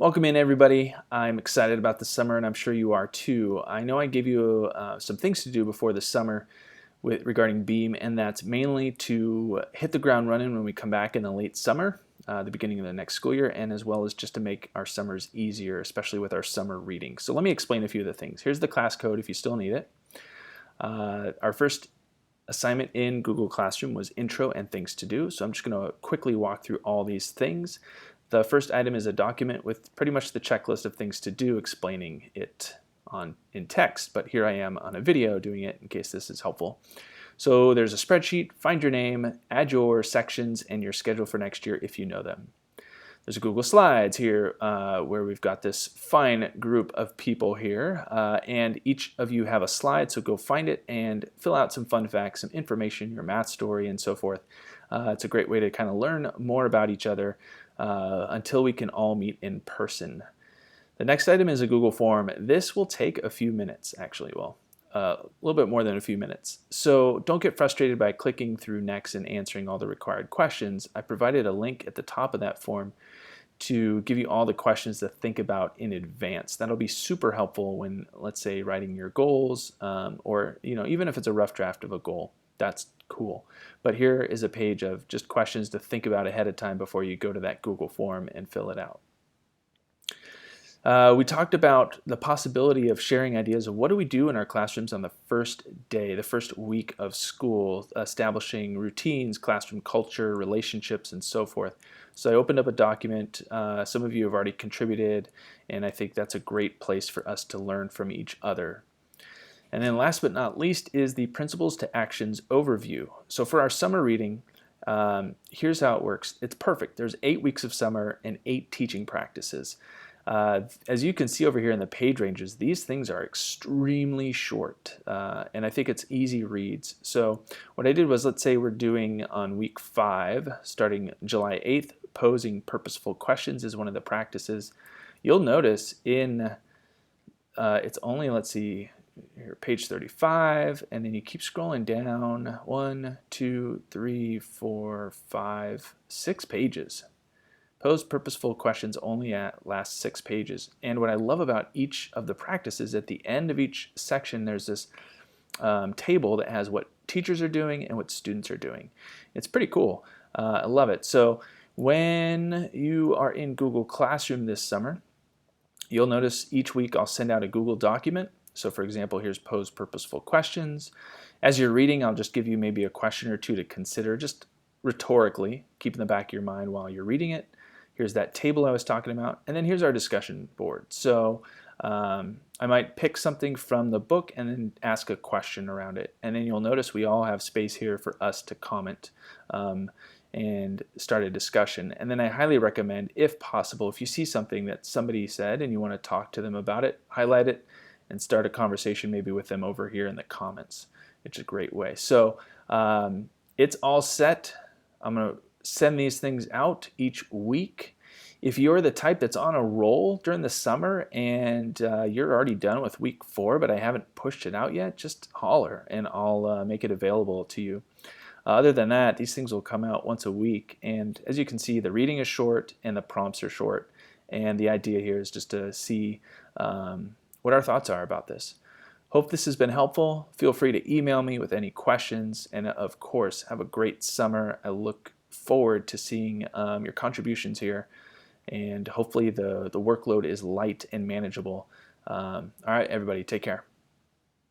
Welcome in, everybody. I'm excited about the summer, and I'm sure you are too. I know I gave you some things to do before the summer regarding Beam, and that's mainly to hit the ground running when we come back in the late summer, the beginning of the next school year, and as well as just to make our summers easier, especially with our summer reading. So let me explain a few of the things. Here's the class code if you still need it. Our first assignment in Google Classroom was intro and things to do. So I'm just going to quickly walk through all these things. The first item is a document with pretty much the checklist of things to do, explaining it in text, but here I am on a video doing it in case this is helpful. So there's a spreadsheet, find your name, add your sections and your schedule for next year if you know them. There's a Google Slides here where we've got this fine group of people here, and each of you have a slide, so go find it and fill out some fun facts, some information, your math story, and so forth. It's a great way to kind of learn more about each other until we can all meet in person. The next item is a Google form. This will take a few minutes, actually. Well, a little bit more than a few minutes. So don't get frustrated by clicking through next and answering all the required questions. I provided a link at the top of that form to give you all the questions to think about in advance. That'll be super helpful when, let's say, writing your goals, or even if it's a rough draft of a goal. That's cool. But here is a page of just questions to think about ahead of time before you go to that Google form and fill it out. We talked about the possibility of sharing ideas of what do we do in our classrooms on the first day, the first week of school, establishing routines, classroom culture, relationships, and so forth. So I opened up a document. Some of you have already contributed, and I think that's a great place for us to learn from each other. And then last but not least is the Principles to Actions overview. So for our summer reading, here's how it works. It's perfect. There's 8 weeks of summer and 8 teaching practices. As you can see over here in the page ranges, these things are extremely short, and I think it's easy reads. So what I did was, let's say we're doing on week 5, starting July 8th, posing purposeful questions is one of the practices. You'll notice it's only, let's see, here, page 35, and then you keep scrolling down, 1, 2, 3, 4, 5, 6 pages. Pose purposeful questions only at last 6 pages. And what I love about each of the practices, at the end of each section, there's this table that has what teachers are doing and what students are doing. It's pretty cool. I love it. So when you are in Google Classroom this summer, you'll notice each week I'll send out a Google document. So for example, here's pose purposeful questions. As you're reading, I'll just give you maybe a question or two to consider, just rhetorically, keep in the back of your mind while you're reading it. Here's that table I was talking about, and then here's our discussion board. So I might pick something from the book and then ask a question around it. And then you'll notice we all have space here for us to comment and start a discussion. And then I highly recommend, if possible, if you see something that somebody said and you want to talk to them about it, highlight it and start a conversation maybe with them over here in the comments. It's a great way. So it's all set. I'm going to send these things out each week. If you're the type that's on a roll during the summer and you're already done with week 4 but I haven't pushed it out yet, just holler and I'll make it available to you. Other than that, these things will come out once a week, and as you can see, the reading is short and the prompts are short, and the idea here is just to see what our thoughts are about this. Hope this has been helpful. Feel free to email me with any questions, and of course, have a great summer. I look forward to seeing your contributions here, and hopefully the workload is light and manageable. All right, everybody, take care.